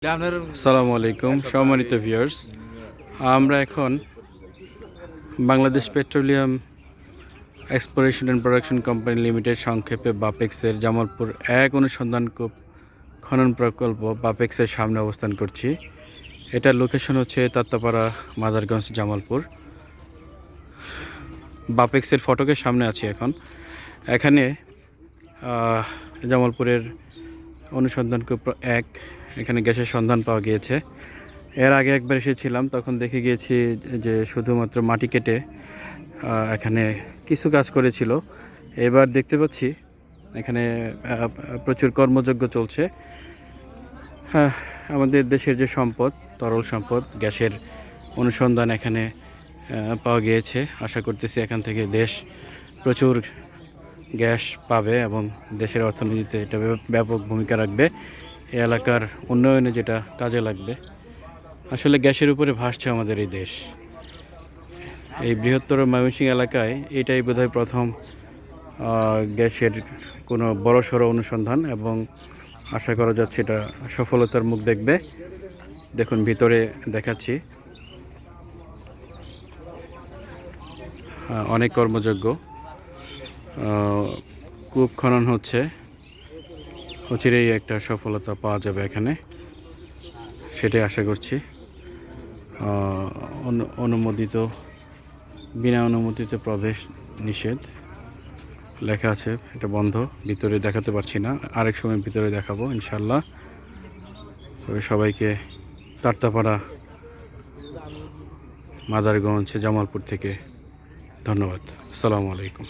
আসসালামু আলাইকুম সম্মানিত ভিউয়ার্স, আমরা এখন Bangladesh petroleum exploration and production company limited সংক্ষেপে বাপেক্সের জামালপুর এক অনুসন্ধান কূপ খনন প্রকল্প বাপেক্সের সামনে অবস্থান করছি। এটার লোকেশন হচ্ছে তাত্তাপাড়া, মাদারগঞ্জ, জামালপুর। বাপেক্সের ফটকের সামনে আছি এখন। এখানে জামালপুরের অনুসন্ধান কূপ এক, এখানে গ্যাসের সন্ধান পাওয়া গিয়েছে। এর আগে একবার এসেছিলাম, তখন দেখে গিয়েছি যে শুধুমাত্র মাটি কেটে এখানে কিছু কাজ করেছিল। এবার দেখতে পাচ্ছি এখানে প্রচুর কর্মযজ্ঞ চলছে। হ্যাঁ, আমাদের দেশের যে সম্পদ, তরল সম্পদ গ্যাসের অনুসন্ধান এখানে পাওয়া গিয়েছে। আশা করতেছি এখান থেকে দেশ প্রচুর গ্যাস পাবে এবং দেশের অর্থনীতিতে এটা ব্যাপক ভূমিকা রাখবে। এই এলাকার উন্নয়নে যেটা কাজে লাগবে। আসলে গ্যাসের উপরে ভাসছে আমাদের এই দেশ। এই বৃহত্তর ময়মনসিংহ এলাকায় এটাই বোধহয় প্রথম গ্যাসের কোনো বড়সড় অনুসন্ধান, এবং আশা করা যাচ্ছে এটা সফলতার মুখ দেখবে। দেখুন, ভিতরে দেখাচ্ছি অনেক কর্মযোগ্য। কূপ খনন হচ্ছে, অচিরেই একটা সফলতা পাওয়া যাবে এখানে, সেটাই আশা করছি। অনুমোদিত, বিনা অনুমতিতে প্রবেশ নিষেধ লেখা আছে। এটা বন্ধ, ভিতরে দেখাতে পারছি না, আরেক সময় ভিতরে দেখাবো ইনশাল্লাহ। তবে সবাইকে তাত্তাপাড়া, মাদারগঞ্জ, জামালপুর থেকে ধন্যবাদ। আসসালামু আলাইকুম।